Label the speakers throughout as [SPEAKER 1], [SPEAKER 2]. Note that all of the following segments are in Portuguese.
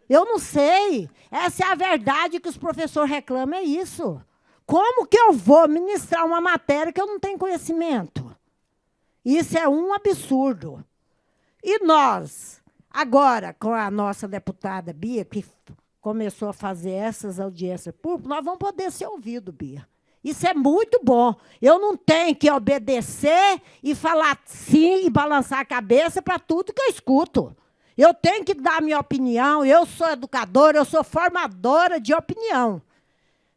[SPEAKER 1] Eu não sei. Essa é a verdade que os professores reclamam, é isso. Como que eu vou ministrar uma matéria que eu não tenho conhecimento? Isso é um absurdo. E nós, agora, com a nossa deputada Bia, que começou a fazer essas audiências públicas, nós vamos poder ser ouvidos, Bia. Isso é muito bom. Eu não tenho que obedecer e falar sim e balançar a cabeça para tudo que eu escuto. Eu tenho que dar a minha opinião, eu sou educadora, eu sou formadora de opinião.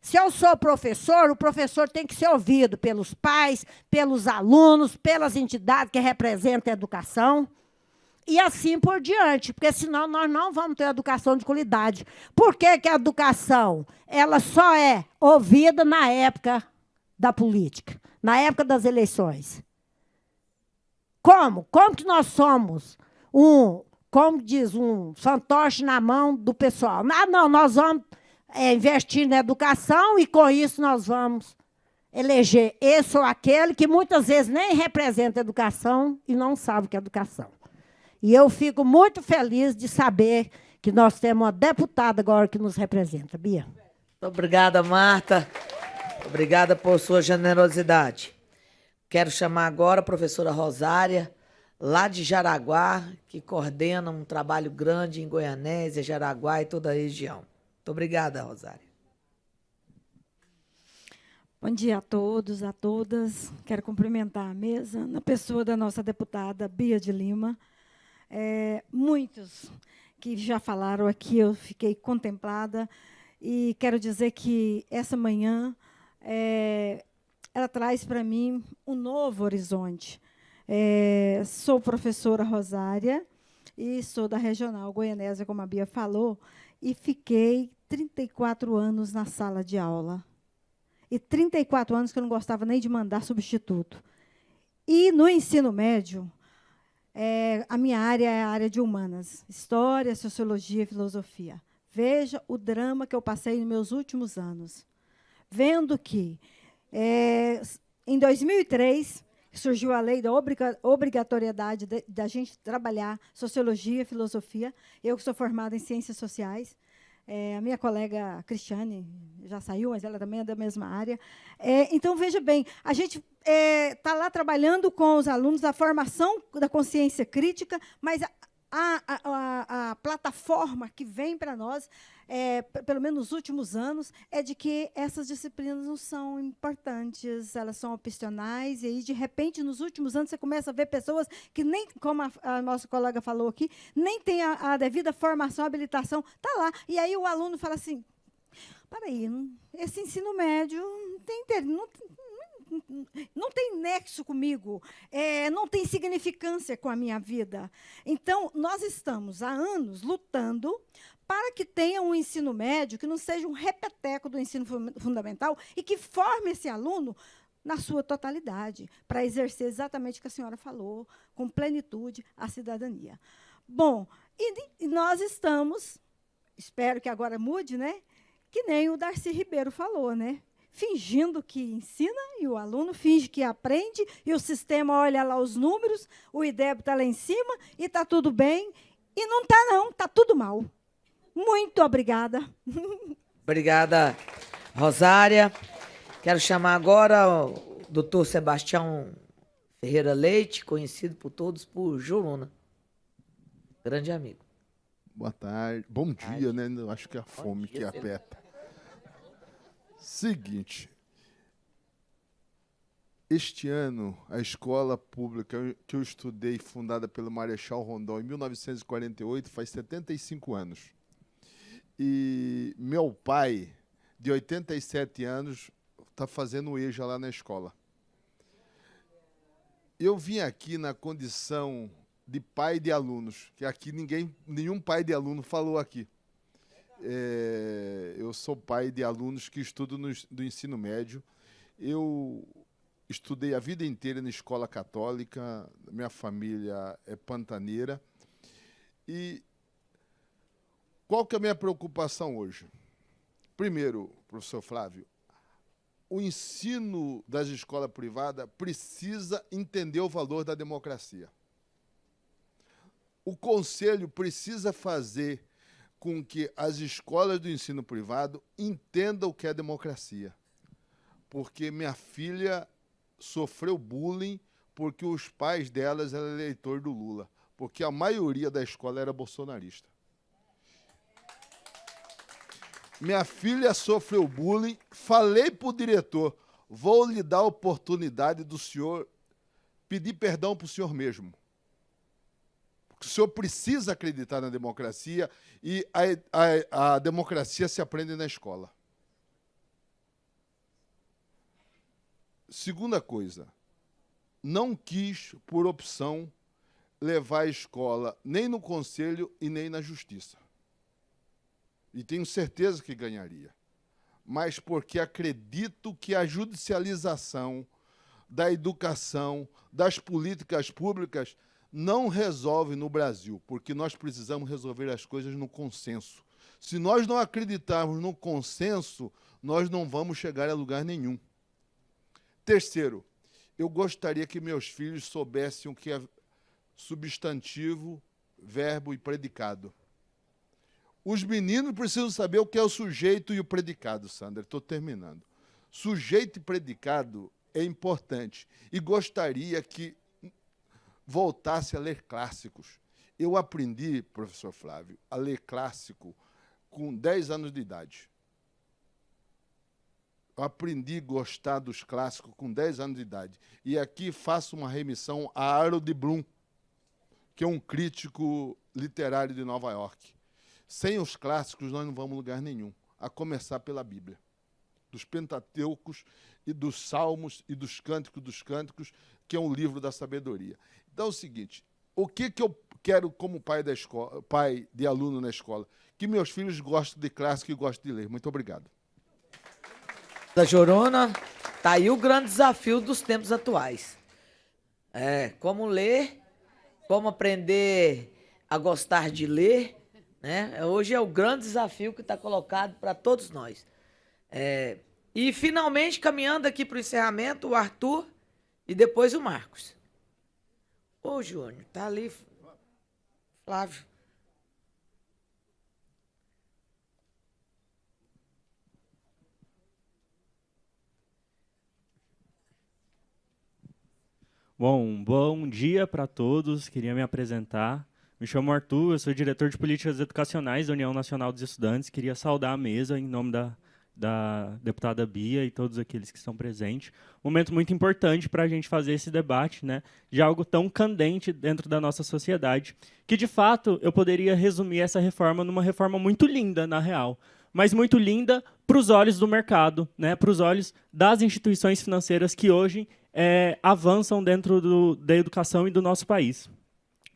[SPEAKER 1] Se eu sou professor, o professor tem que ser ouvido pelos pais, pelos alunos, pelas entidades que representam a educação, e assim por diante, porque senão nós não vamos ter educação de qualidade. Por que que a educação ela só é ouvida na época da política, na época das eleições? Como? Como que nós somos como diz, um fantoche na mão do pessoal? Ah, não, nós vamos investir na educação e, com isso, nós vamos eleger esse ou aquele que, muitas vezes, nem representa a educação e não sabe o que é educação. E eu fico muito feliz de saber que nós temos uma deputada agora que nos representa. Bia.
[SPEAKER 2] Muito obrigada, Marta. Obrigada por sua generosidade. Quero chamar agora a professora Rosária, lá de Jaraguá, que coordena um trabalho grande em Goianésia, Jaraguá e toda a região. Muito obrigada, Rosária.
[SPEAKER 3] Bom dia a todos, a todas. Quero cumprimentar a mesa, na pessoa da nossa deputada Bia de Lima. Muitos que já falaram aqui, eu fiquei contemplada, e quero dizer que essa manhã ela traz para mim um novo horizonte. Sou professora Rosária e sou da Regional Goianésia, como a Bia falou, e fiquei 34 anos na sala de aula. E 34 anos que eu não gostava nem de mandar substituto. E no ensino médio, a minha área é a área de humanas, história, sociologia e filosofia. Veja o drama que eu passei nos meus últimos anos. Vendo que, em 2003, surgiu a lei da obrigatoriedade da gente trabalhar sociologia e filosofia. Eu que sou formada em ciências sociais. A minha colega Cristiane já saiu, mas ela também é da mesma área. Então, veja bem, a gente está lá trabalhando com os alunos a formação da consciência crítica, mas a plataforma que vem para nós, pelo menos nos últimos anos, é de que essas disciplinas não são importantes, elas são opcionais, e aí, de repente, nos últimos anos, você começa a ver pessoas que nem, como a nossa colega falou aqui, nem tem a devida formação, habilitação, está lá. E aí o aluno fala assim, peraí, esse ensino médio não tem nexo comigo, não tem significância com a minha vida. Então, nós estamos há anos lutando para que tenha um ensino médio que não seja um repeteco do ensino fundamental e que forme esse aluno na sua totalidade, para exercer exatamente o que a senhora falou, com plenitude, a cidadania. Bom, e nós estamos, espero que agora mude, né? Que nem o Darcy Ribeiro falou, né? Fingindo que ensina, e o aluno finge que aprende, e o sistema olha lá os números, o IDEB está lá em cima, e está tudo bem, e não está, não, está tudo mal. Muito obrigada.
[SPEAKER 2] Obrigada, Rosária. Quero chamar agora o doutor Sebastião Ferreira Leite, conhecido por todos por Joluna. Grande amigo.
[SPEAKER 4] Boa tarde. Bom dia, né? Eu acho que é a fome que aperta. Seguinte, este ano, a escola pública que eu estudei, fundada pelo Marechal Rondon em 1948, faz 75 anos. E meu pai, de 87 anos, está fazendo o EJA lá na escola. Eu vim aqui na condição de pai de alunos, que aqui nenhum pai de aluno falou aqui. Eu sou pai de alunos que estudam do ensino médio. Eu estudei a vida inteira na escola católica, minha família é pantaneira. E qual que é a minha preocupação hoje? Primeiro, professor Flávio, o ensino das escolas privadas precisa entender o valor da democracia. O conselho precisa fazer com que as escolas do ensino privado entendam o que é democracia. Porque minha filha sofreu bullying porque os pais delas eram eleitores do Lula, porque a maioria da escola era bolsonarista. Minha filha sofreu bullying, falei para o diretor, vou lhe dar a oportunidade do senhor pedir perdão para o senhor mesmo. Porque o senhor precisa acreditar na democracia e a democracia se aprende na escola. Segunda coisa, não quis, por opção, levar a escola nem no conselho e nem na justiça. E tenho certeza que ganharia. Mas porque acredito que a judicialização da educação, das políticas públicas, não resolve no Brasil, porque nós precisamos resolver as coisas no consenso. Se nós não acreditarmos no consenso, nós não vamos chegar a lugar nenhum. Terceiro, eu gostaria que meus filhos soubessem o que é substantivo, verbo e predicado. Os meninos precisam saber o que é o sujeito e o predicado, Sandra. Estou terminando. Sujeito e predicado é importante. E gostaria que voltasse a ler clássicos. Eu aprendi, professor Flávio, a ler clássico com 10 anos de idade. Eu aprendi a gostar dos clássicos com 10 anos de idade. E aqui faço uma remissão a Harold Bloom, que é um crítico literário de Nova York. Sem os clássicos, nós não vamos a lugar nenhum, a começar pela Bíblia. Dos Pentateucos e dos Salmos e dos Cânticos, que é um livro da sabedoria. Então é o seguinte, o que eu quero como pai da escola, pai de aluno na escola? Que meus filhos gostem de clássico e gostem de ler. Muito obrigado.
[SPEAKER 2] Da Jorona, tá aí o grande desafio dos tempos atuais. Como ler, como aprender a gostar de ler, né? Hoje é o grande desafio que está colocado para todos nós. E, finalmente, caminhando aqui para o encerramento, o Arthur e depois o Marcos. Ô, Júnior, tá ali, Flávio.
[SPEAKER 5] Bom dia para todos. Queria me apresentar. Me chamo Arthur, eu sou diretor de Políticas Educacionais da União Nacional dos Estudantes. Queria saudar a mesa em nome da deputada Bia e todos aqueles que estão presentes. Momento muito importante para a gente fazer esse debate, né, de algo tão candente dentro da nossa sociedade, que, de fato, eu poderia resumir essa reforma numa reforma muito linda, na real, mas muito linda para os olhos do mercado, né, para os olhos das instituições financeiras que hoje avançam dentro da educação e do nosso país.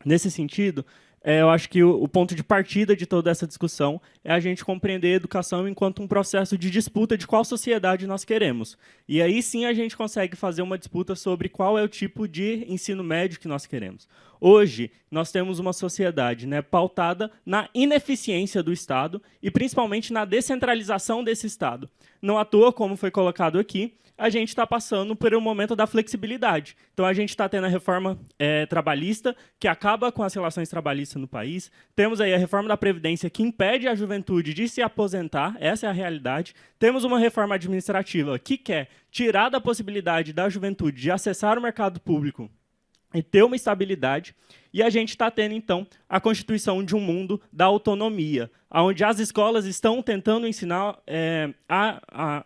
[SPEAKER 5] Nesse sentido, eu acho que o ponto de partida de toda essa discussão é a gente compreender a educação enquanto um processo de disputa de qual sociedade nós queremos. E aí sim a gente consegue fazer uma disputa sobre qual é o tipo de ensino médio que nós queremos. Hoje, nós temos uma sociedade, né, pautada na ineficiência do Estado e principalmente na descentralização desse Estado. Não à toa, como foi colocado aqui, a gente está passando por um momento da flexibilidade. Então, a gente está tendo a reforma trabalhista, que acaba com as relações trabalhistas no país. Temos aí a reforma da Previdência, que impede a juventude de se aposentar. Essa é a realidade. Temos uma reforma administrativa que quer tirar da possibilidade da juventude de acessar o mercado público e ter uma estabilidade. E a gente está tendo, então, a constituição de um mundo da autonomia, onde as escolas estão tentando ensinar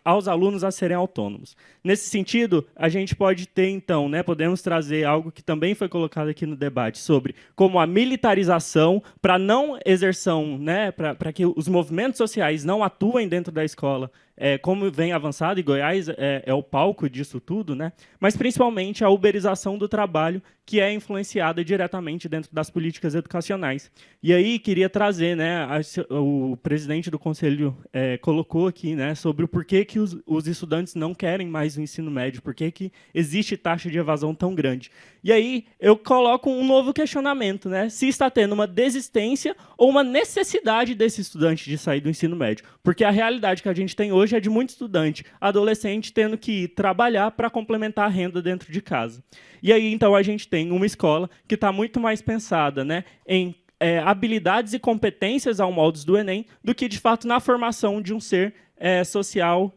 [SPEAKER 5] aos alunos a serem autônomos. Nesse sentido, a gente pode ter, então, né, podemos trazer algo que também foi colocado aqui no debate, sobre como a militarização, para não exerção, né, para que os movimentos sociais não atuem dentro da escola, como vem avançado, e Goiás é o palco disso tudo, né, mas principalmente a uberização do trabalho, que é influenciada diretamente dentro das políticas educacionais. E aí queria trazer, né, o presidente do Conselho colocou aqui, né, sobre o porquê que os estudantes não querem mais o ensino médio, porquê que existe taxa de evasão tão grande. E aí eu coloco um novo questionamento, né, se está tendo uma desistência ou uma necessidade desse estudante de sair do ensino médio, porque a realidade que a gente tem hoje é de muito estudante, adolescente, tendo que ir trabalhar para complementar a renda dentro de casa. E aí, então, a gente tem uma escola que está muito mais pensada, né, em habilidades e competências ao moldes do Enem do que, de fato, na formação de um ser social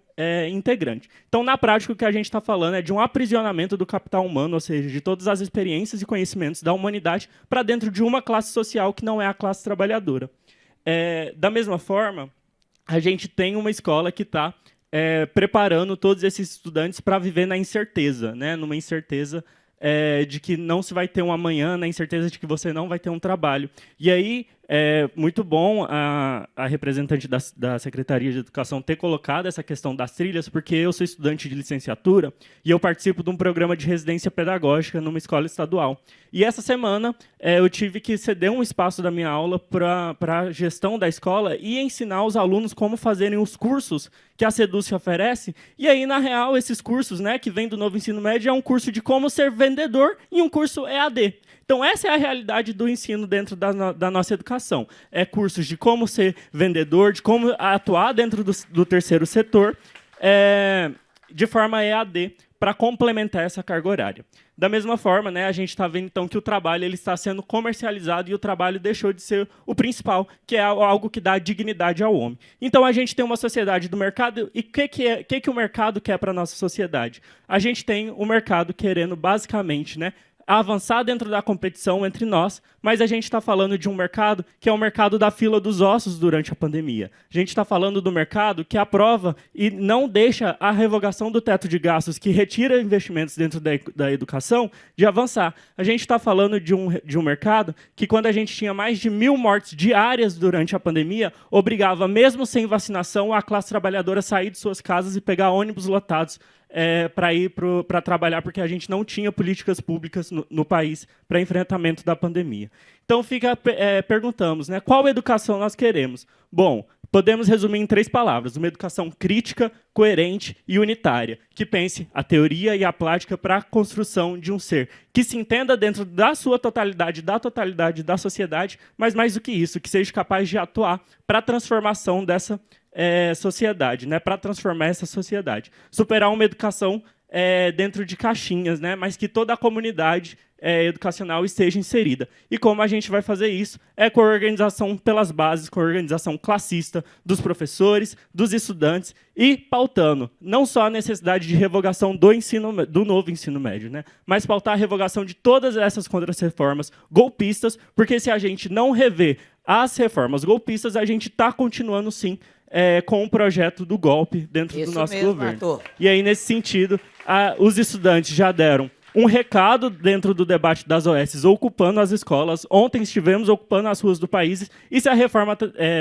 [SPEAKER 5] integrante. Então, na prática, o que a gente está falando é de um aprisionamento do capital humano, ou seja, de todas as experiências e conhecimentos da humanidade para dentro de uma classe social que não é a classe trabalhadora. Da mesma forma, a gente tem uma escola que está preparando todos esses estudantes para viver na incerteza, né? Numa incerteza de que não se vai ter um amanhã, na incerteza de que você não vai ter um trabalho. E aí, é muito bom a representante da Secretaria de Educação ter colocado essa questão das trilhas, porque eu sou estudante de licenciatura e eu participo de um programa de residência pedagógica numa escola estadual. E essa semana eu tive que ceder um espaço da minha aula para a gestão da escola e ensinar os alunos como fazerem os cursos que a Seduce oferece. E aí, na real, esses cursos, né, que vem do novo ensino médio, é um curso de como ser vendedor e um curso EAD. Então, essa é a realidade do ensino dentro da nossa educação. É cursos de como ser vendedor, de como atuar dentro do terceiro setor, de forma EAD, para complementar essa carga horária. Da mesma forma, né, a gente está vendo então que o trabalho ele está sendo comercializado e o trabalho deixou de ser o principal, que é algo que dá dignidade ao homem. Então, a gente tem uma sociedade do mercado, e o que o mercado quer para a nossa sociedade? A gente tem o mercado querendo, basicamente, né, avançar dentro da competição entre nós, mas a gente está falando de um mercado que é o mercado da fila dos ossos durante a pandemia. A gente está falando do mercado que aprova e não deixa a revogação do teto de gastos, que retira investimentos dentro da educação, de avançar. A gente está falando de um mercado que, quando a gente tinha mais de 1.000 mortes diárias durante a pandemia, obrigava, mesmo sem vacinação, a classe trabalhadora a sair de suas casas e pegar ônibus lotados para ir para trabalhar, porque a gente não tinha políticas públicas no país para enfrentamento da pandemia. Então, perguntamos, né, qual educação nós queremos? Bom, podemos resumir em 3 palavras: uma educação crítica, coerente e unitária, que pense a teoria e a prática para a construção de um ser, que se entenda dentro da sua totalidade da sociedade, mas mais do que isso, que seja capaz de atuar para a transformação dessa sociedade, né, para transformar essa sociedade. Superar uma educação dentro de caixinhas, né, mas que toda a comunidade educacional esteja inserida. E como a gente vai fazer isso? Com a organização pelas bases, com a organização classista dos professores, dos estudantes, e pautando não só a necessidade de revogação do novo ensino médio, né, mas pautar a revogação de todas essas contra-reformas golpistas, porque se a gente não rever as reformas golpistas, a gente está continuando, sim, com o projeto do golpe dentro do nosso governo. Arthur. E aí, nesse sentido, os estudantes já deram um recado dentro do debate das OS, ocupando as escolas. Ontem estivemos ocupando as ruas do país, e se a reforma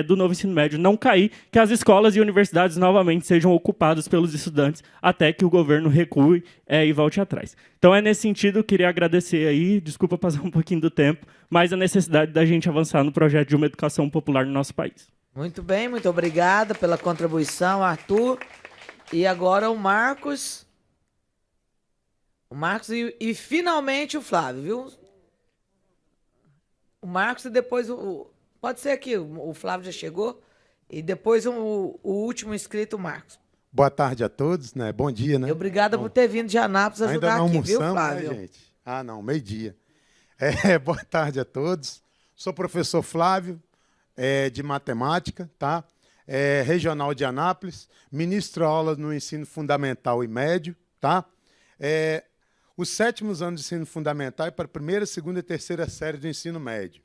[SPEAKER 5] do novo ensino médio não cair, que as escolas e universidades novamente sejam ocupadas pelos estudantes, até que o governo recue e volte atrás. Então, nesse sentido, eu queria agradecer aí, desculpa passar um pouquinho do tempo, mas a necessidade da gente avançar no projeto de uma educação popular no nosso país.
[SPEAKER 2] Muito bem, muito obrigada pela contribuição, Arthur. E agora o Marcos. O Marcos e finalmente o Flávio, viu? O Marcos e depois o... Pode ser aqui, o Flávio já chegou. E depois o último inscrito, o Marcos.
[SPEAKER 6] Boa tarde a todos, né? Bom dia, né?
[SPEAKER 2] Obrigada por ter vindo de Anápolis ajudar aqui, viu, Flávio?
[SPEAKER 6] Né, gente? Ah, não, meio-dia. Boa tarde a todos. Sou professor Flávio, de matemática, tá? Regional de Anápolis, ministro aulas no ensino fundamental e médio, tá? Os 7º anos de ensino fundamental é para a 1ª, 2ª e 3ª série do ensino médio.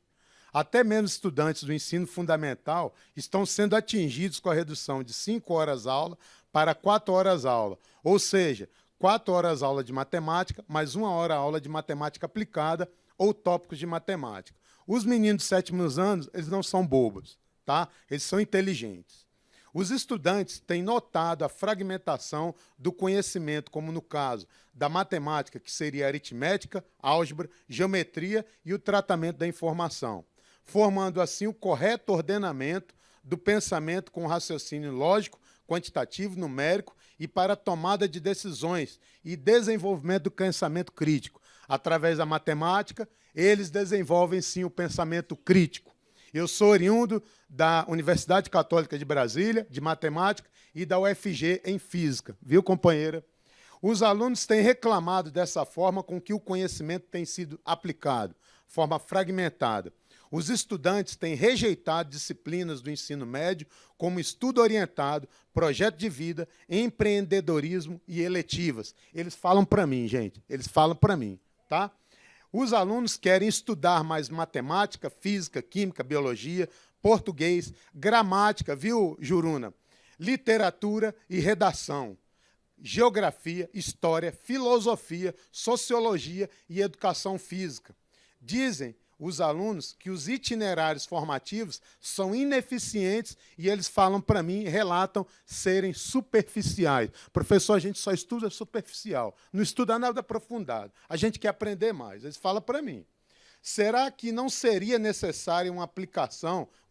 [SPEAKER 6] Até mesmo estudantes do ensino fundamental estão sendo atingidos com a redução de 5 horas aula para 4 horas aula, ou seja, 4 horas aula de matemática, mais 1 hora aula de matemática aplicada ou tópicos de matemática. Os meninos de 7º anos, eles não são bobos, tá? Eles são inteligentes. Os estudantes têm notado a fragmentação do conhecimento, como no caso da matemática, que seria aritmética, álgebra, geometria e o tratamento da informação, formando assim o correto ordenamento do pensamento com raciocínio lógico, quantitativo, numérico e para a tomada de decisões e desenvolvimento do pensamento crítico. Através da matemática, eles desenvolvem, sim, o pensamento crítico. Eu sou oriundo da Universidade Católica de Brasília, de matemática, e da UFG em física, viu, companheira? Os alunos têm reclamado dessa forma com que o conhecimento tem sido aplicado, forma fragmentada. Os estudantes têm rejeitado disciplinas do ensino médio, como estudo orientado, projeto de vida, empreendedorismo e eletivas. Eles falam para mim, gente. Eles falam para mim, tá? Os alunos querem estudar mais matemática, física, química, biologia, português, gramática, viu, Juruna? Literatura e redação, geografia, história, filosofia, sociologia e educação física. Dizem os alunos que os itinerários formativos são ineficientes e eles falam para mim, relatam serem superficiais. Professor, a gente só estuda superficial, não estuda nada aprofundado. A gente quer aprender mais. Eles falam para mim. Será que não seria necessária uma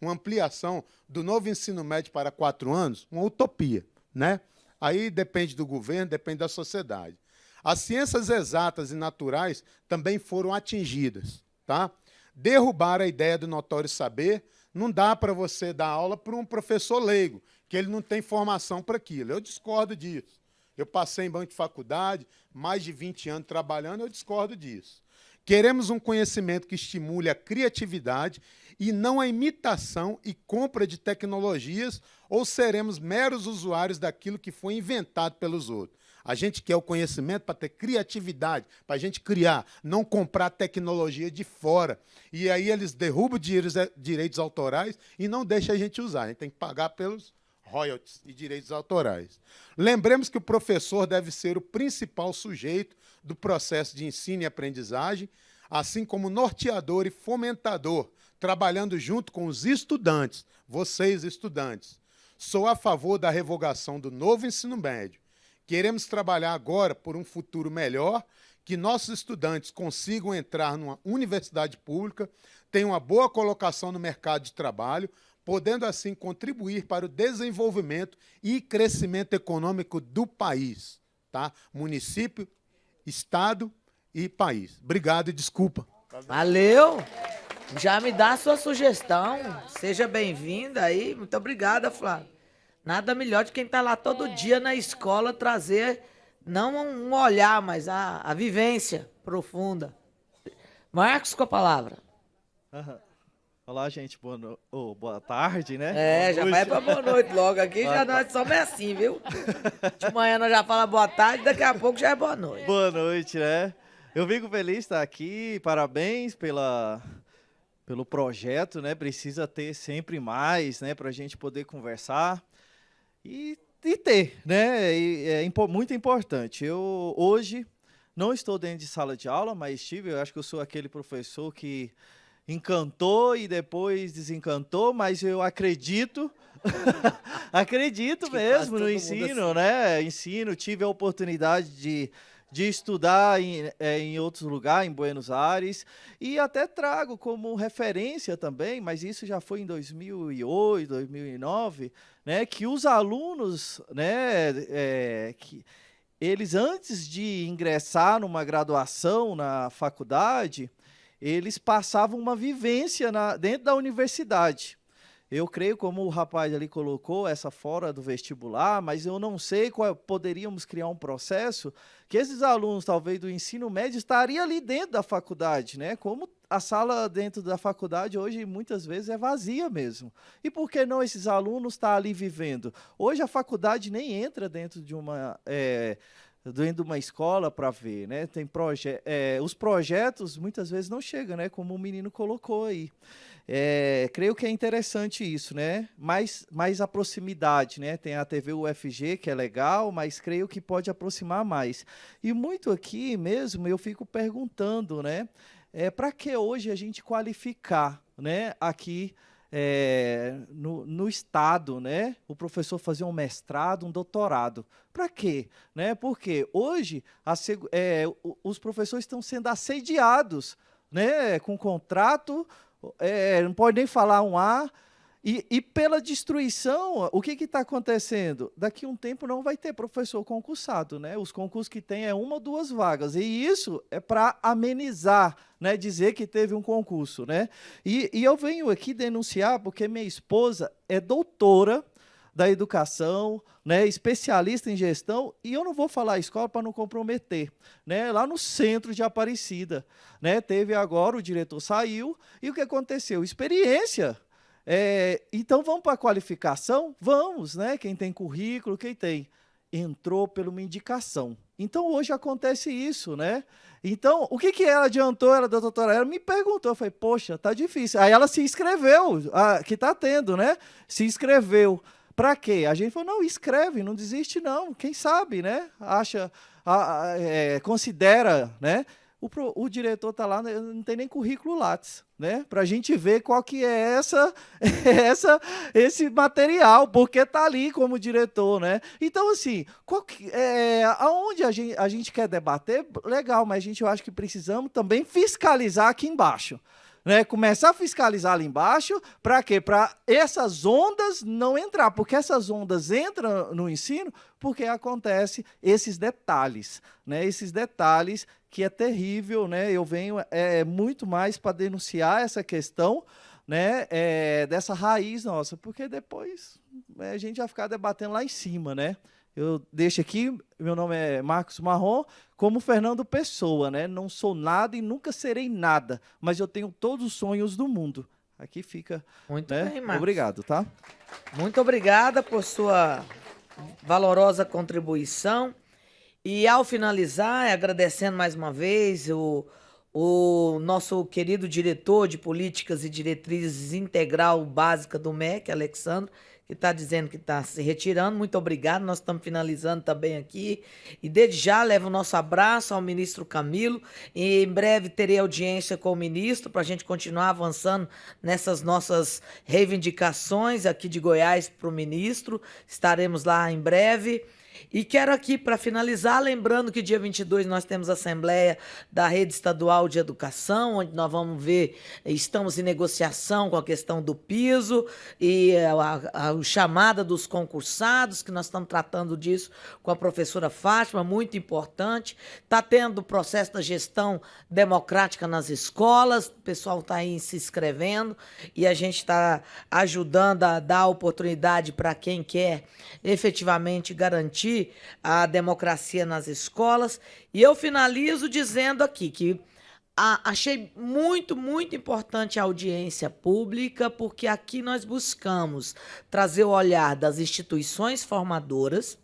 [SPEAKER 6] ampliação do novo ensino médio para 4 anos? Uma utopia, né? Aí depende do governo, depende da sociedade. As ciências exatas e naturais também foram atingidas, tá? Derrubar a ideia do notório saber, não dá para você dar aula para um professor leigo, que ele não tem formação para aquilo. Eu discordo disso. Eu passei em banco de faculdade, mais de 20 anos trabalhando, eu discordo disso. Queremos um conhecimento que estimule a criatividade e não a imitação e compra de tecnologias, ou seremos meros usuários daquilo que foi inventado pelos outros. A gente quer o conhecimento para ter criatividade, para a gente criar, não comprar tecnologia de fora. E aí eles derrubam direitos autorais e não deixam a gente usar. A gente tem que pagar pelos royalties e direitos autorais. Lembremos que o professor deve ser o principal sujeito do processo de ensino e aprendizagem, assim como norteador e fomentador, trabalhando junto com os estudantes, vocês estudantes. Sou a favor da revogação do novo ensino médio. Queremos trabalhar agora por um futuro melhor, que nossos estudantes consigam entrar numa universidade pública, tenham uma boa colocação no mercado de trabalho, podendo assim contribuir para o desenvolvimento e crescimento econômico do país, tá? Município, estado e país. Obrigado e desculpa.
[SPEAKER 2] Valeu! Já me dá a sua sugestão. Seja bem-vinda aí. Muito obrigada, Flávio. Nada melhor de quem está lá todo dia na escola trazer, não um olhar, mas a vivência profunda. Marcos, com a palavra.
[SPEAKER 7] Olá, gente. Boa tarde, né?
[SPEAKER 2] Já vai para boa noite logo aqui. Já nós somos assim, viu? De manhã nós já falamos boa tarde, daqui a pouco já é boa noite.
[SPEAKER 7] Boa noite, né? Eu fico feliz de estar aqui. Parabéns pelo projeto, né? Precisa ter sempre mais, né? Para a gente poder conversar. E ter, né? Muito importante. Eu hoje não estou dentro de sala de aula, mas estive. Eu acho que eu sou aquele professor que encantou e depois desencantou, mas eu acredito, acredito mesmo no ensino, né? Tive a oportunidade de estudar em outros lugares, em Buenos Aires, e até trago como referência também, mas isso já foi em 2008, 2009, né, que os alunos, né, que eles antes de ingressar numa graduação na faculdade, eles passavam uma vivência dentro da universidade. Eu creio, como o rapaz ali colocou, essa fora do vestibular, mas eu não sei poderíamos criar um processo que esses alunos, talvez, do ensino médio, estariam ali dentro da faculdade, né? Como a sala dentro da faculdade hoje, muitas vezes, é vazia mesmo. E por que não esses alunos estão ali vivendo? Hoje a faculdade nem entra dentro de uma escola para ver, né? Tem os projetos muitas vezes não chegam, né? Como o menino colocou aí. Creio que é interessante isso, né? Mais a proximidade, né? Tem a TV UFG, que é legal, mas creio que pode aproximar mais. E muito aqui mesmo eu fico perguntando, né? Para que hoje a gente qualificar, né? Aqui no estado, né? O professor fazer um mestrado, um doutorado. Para quê? Né? Porque hoje os professores estão sendo assediados, né? Com contrato, não pode nem falar um A. E pela destruição, o que está acontecendo? Daqui a um tempo não vai ter professor concursado, né? Os concursos que tem é 1 ou 2 vagas. E isso é para amenizar, né? Dizer que teve um concurso, né? E eu venho aqui denunciar porque minha esposa é doutora da educação, né, especialista em gestão, e eu não vou falar a escola para não comprometer, né, lá no centro de Aparecida, né, teve agora, o diretor saiu, e o que aconteceu? Experiência. Então, vamos para a qualificação? Vamos, né, quem tem currículo, quem tem. Entrou por uma indicação. Então, hoje acontece isso, né? Então, o que ela adiantou, ela, da doutora, ela me perguntou, eu falei, poxa, tá difícil. Aí ela se inscreveu, que tá tendo, né? Se inscreveu. Para quê? A gente falou, não, escreve, não desiste não, quem sabe, né? Acha, considera, né? O diretor está lá, não tem nem currículo Lattes, né? Para a gente ver qual que é esse material, porque está ali como diretor, né? Então, assim, aonde a gente quer debater, legal, mas eu acho que precisamos também fiscalizar aqui embaixo. Né, começar a fiscalizar ali embaixo, para quê? Para essas ondas não entrar, porque essas ondas entram no ensino porque acontece esses detalhes, né? Esses detalhes que é terrível, né? Eu venho muito mais para denunciar essa questão, né? Dessa raiz nossa, porque depois a gente vai ficar debatendo lá em cima, né? Eu deixo aqui, meu nome é Marcos Marrom, como Fernando Pessoa, né? Não sou nada e nunca serei nada, mas eu tenho todos os sonhos do mundo. Aqui fica.
[SPEAKER 2] Muito
[SPEAKER 7] né?
[SPEAKER 2] bem, Marcos.
[SPEAKER 7] Obrigado, tá?
[SPEAKER 2] Muito obrigada por sua valorosa contribuição. E ao finalizar, agradecendo mais uma vez o nosso querido diretor de Políticas e Diretrizes Integral Básica do MEC, Alexandre, que está dizendo que está se retirando. Muito obrigado, nós estamos finalizando também aqui. E desde já levo o nosso abraço ao ministro Camilo. E em breve terei audiência com o ministro para a gente continuar avançando nessas nossas reivindicações aqui de Goiás para o ministro. Estaremos lá em breve. E quero aqui, para finalizar, lembrando que dia 22 nós temos a Assembleia da Rede Estadual de Educação, onde nós vamos ver, estamos em negociação com a questão do piso e a chamada dos concursados, que nós estamos tratando disso com a professora Fátima, muito importante. Está tendo o processo da gestão democrática nas escolas, o pessoal está aí se inscrevendo e a gente está ajudando a dar oportunidade para quem quer efetivamente garantir a democracia nas escolas. E eu finalizo dizendo aqui que achei muito, muito importante a audiência pública, porque aqui nós buscamos trazer o olhar das instituições formadoras,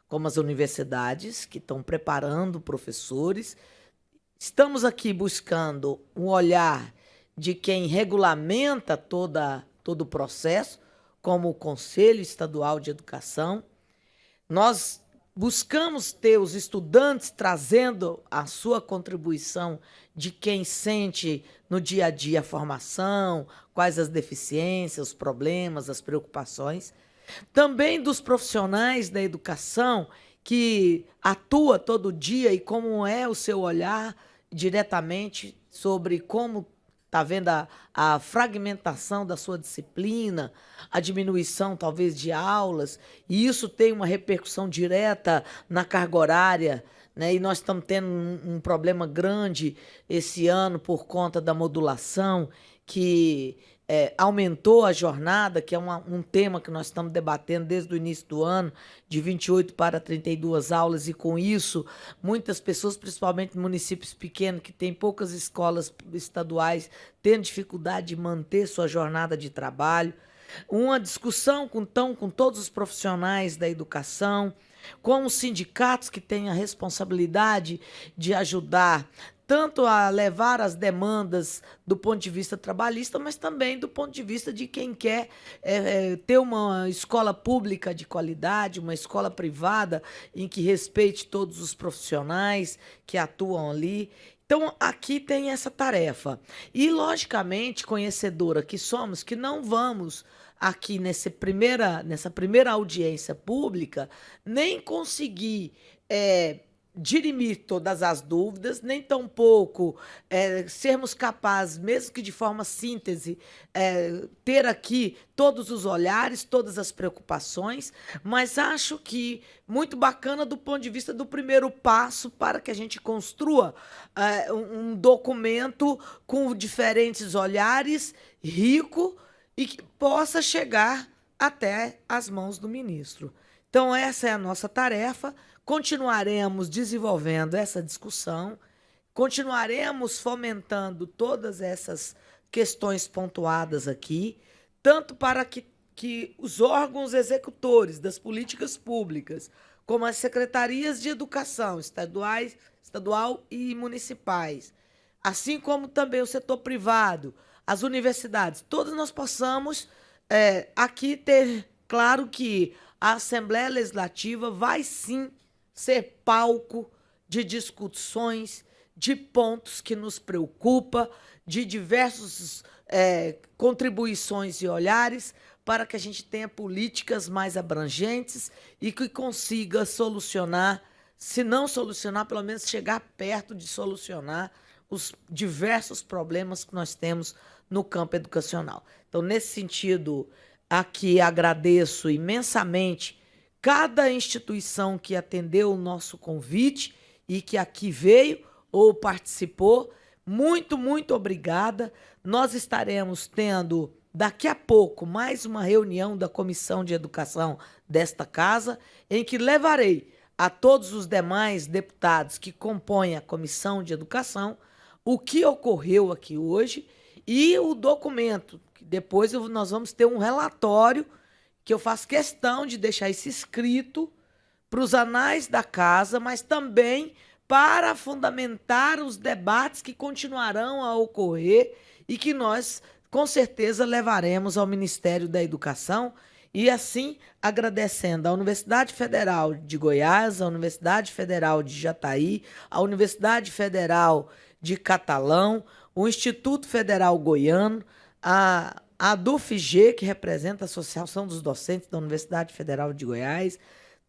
[SPEAKER 2] como as universidades, que estão preparando professores. Estamos aqui buscando um olhar de quem regulamenta todo o processo, como o Conselho Estadual de Educação. Nós buscamos ter os estudantes trazendo a sua contribuição de quem sente no dia a dia a formação, quais as deficiências, os problemas, as preocupações. Também dos profissionais da educação que atua todo dia e como é o seu olhar diretamente sobre como está vendo a fragmentação da sua disciplina, a diminuição, talvez, de aulas, e isso tem uma repercussão direta na carga horária, né? E nós estamos tendo um problema grande esse ano por conta da modulação, que aumentou a jornada, que é um tema que nós estamos debatendo desde o início do ano, de 28 para 32 aulas, e com isso, muitas pessoas, principalmente em municípios pequenos, que têm poucas escolas estaduais, têm dificuldade de manter sua jornada de trabalho. Uma discussão com todos os profissionais da educação, com os sindicatos que têm a responsabilidade de ajudar tanto a levar as demandas do ponto de vista trabalhista, mas também do ponto de vista de quem quer ter uma escola pública de qualidade, uma escola privada em que respeite todos os profissionais que atuam ali. Então, aqui tem essa tarefa. E, logicamente, conhecedora que somos, que não vamos aqui nessa primeira audiência pública nem conseguir dirimir todas as dúvidas, nem tampouco sermos capazes, mesmo que de forma síntese, ter aqui todos os olhares, todas as preocupações, mas acho que muito bacana do ponto de vista do primeiro passo para que a gente construa um documento com diferentes olhares, rico, e que possa chegar até as mãos do ministro. Então, essa é a nossa tarefa. Continuaremos desenvolvendo essa discussão, continuaremos fomentando todas essas questões pontuadas aqui, tanto para que os órgãos executores das políticas públicas, como as secretarias de educação estadual e municipais, assim como também o setor privado, as universidades, todos nós possamos aqui ter claro que a Assembleia Legislativa vai sim ser palco de discussões, de pontos que nos preocupam, de diversas contribuições e olhares, para que a gente tenha políticas mais abrangentes e que consiga solucionar, se não solucionar, pelo menos chegar perto de solucionar os diversos problemas que nós temos no campo educacional. Então, nesse sentido, aqui agradeço imensamente cada instituição que atendeu o nosso convite e que aqui veio ou participou. Muito, muito obrigada. Nós estaremos tendo, daqui a pouco, mais uma reunião da Comissão de Educação desta casa, em que levarei a todos os demais deputados que compõem a Comissão de Educação o que ocorreu aqui hoje e o documento, que depois nós vamos ter um relatório que eu faço questão de deixar isso escrito para os anais da casa, mas também para fundamentar os debates que continuarão a ocorrer e que nós, com certeza, levaremos ao Ministério da Educação e, assim, agradecendo à Universidade Federal de Goiás, à Universidade Federal de Jataí, à Universidade Federal de Catalão, o Instituto Federal Goiano, a DUFG, que representa a Associação dos Docentes da Universidade Federal de Goiás.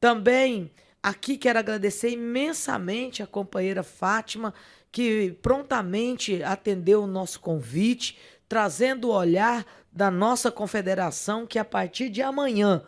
[SPEAKER 2] Também aqui quero agradecer imensamente a companheira Fátima, que prontamente atendeu o nosso convite, trazendo o olhar da nossa confederação, que a partir de amanhã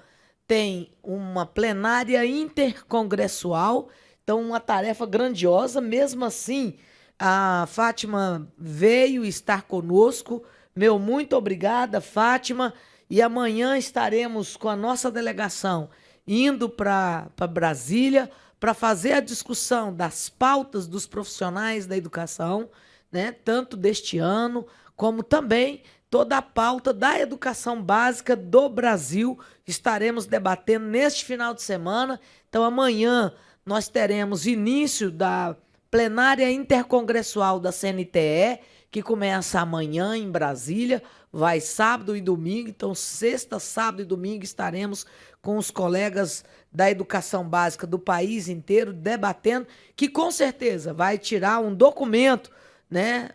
[SPEAKER 2] tem uma plenária intercongressual, então uma tarefa grandiosa. Mesmo assim, a Fátima veio estar conosco. Meu muito obrigada, Fátima, e amanhã estaremos com a nossa delegação indo para Brasília para fazer a discussão das pautas dos profissionais da educação, né, tanto deste ano, como também toda a pauta da educação básica do Brasil. Estaremos debatendo neste final de semana. Então, amanhã nós teremos início da plenária intercongressual da CNTE, que começa amanhã em Brasília, vai sábado e domingo. Então, sexta, sábado e domingo estaremos com os colegas da educação básica do país inteiro debatendo, que com certeza vai tirar um documento, né,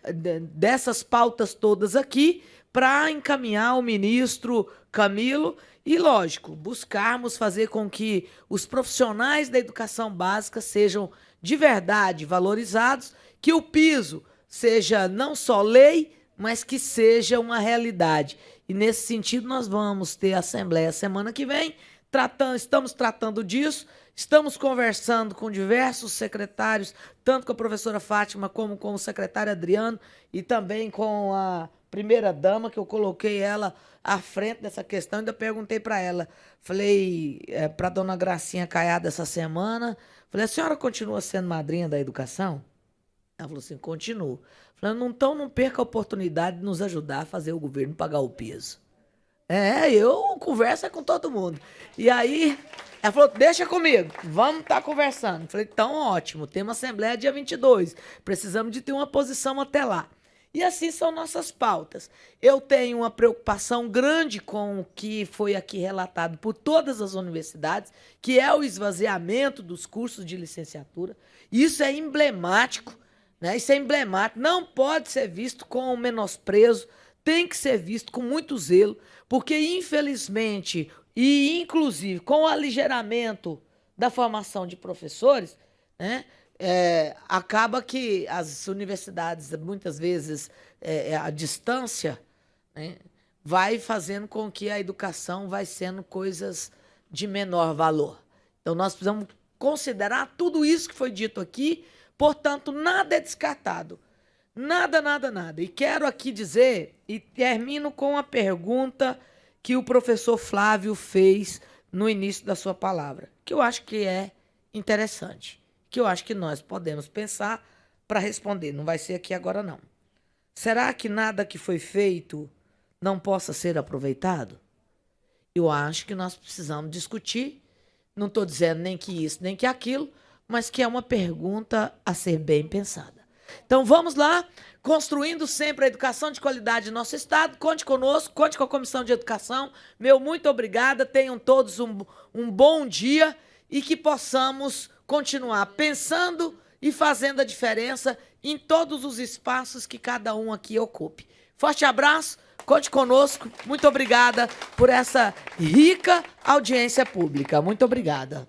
[SPEAKER 2] dessas pautas todas aqui para encaminhar ao ministro Camilo e, lógico, buscarmos fazer com que os profissionais da educação básica sejam de verdade valorizados, que o piso seja não só lei, mas que seja uma realidade. E, nesse sentido, nós vamos ter a Assembleia semana que vem, estamos tratando disso, estamos conversando com diversos secretários, tanto com a professora Fátima como com o secretário Adriano e também com a primeira-dama, que eu coloquei ela à frente dessa questão. Ainda perguntei para ela, falei para a dona Gracinha Caiado essa semana, falei, a senhora continua sendo madrinha da educação? Ela falou assim, continuo. Falei, então não perca a oportunidade de nos ajudar a fazer o governo pagar o peso. Eu converso com todo mundo. E aí, ela falou, deixa comigo, vamos estar conversando. Falei, então ótimo, temos Assembleia dia 22, precisamos de ter uma posição até lá. E assim são nossas pautas. Eu tenho uma preocupação grande com o que foi aqui relatado por todas as universidades, que é o esvaziamento dos cursos de licenciatura. Isso é emblemático, né? Isso é emblemático, não pode ser visto com menosprezo, tem que ser visto com muito zelo, porque, infelizmente, e inclusive com o aligeramento da formação de professores, né, acaba que as universidades, muitas vezes, a distância, né, vai fazendo com que a educação vai sendo coisas de menor valor. Então, nós precisamos considerar tudo isso que foi dito aqui, portanto, nada é descartado. Nada, nada, nada. E quero aqui dizer, e termino com a pergunta que o professor Flávio fez no início da sua palavra, que eu acho que é interessante, que eu acho que nós podemos pensar para responder. Não vai ser aqui agora, não. Será que nada que foi feito não possa ser aproveitado? Eu acho que nós precisamos discutir. Não estou dizendo nem que isso, nem que aquilo, mas que é uma pergunta a ser bem pensada. Então, vamos lá, construindo sempre a educação de qualidade no nosso Estado. Conte conosco, conte com a Comissão de Educação. Meu muito obrigada, tenham todos um bom dia e que possamos continuar pensando e fazendo a diferença em todos os espaços que cada um aqui ocupe. Forte abraço, conte conosco. Muito obrigada por essa rica audiência pública. Muito obrigada.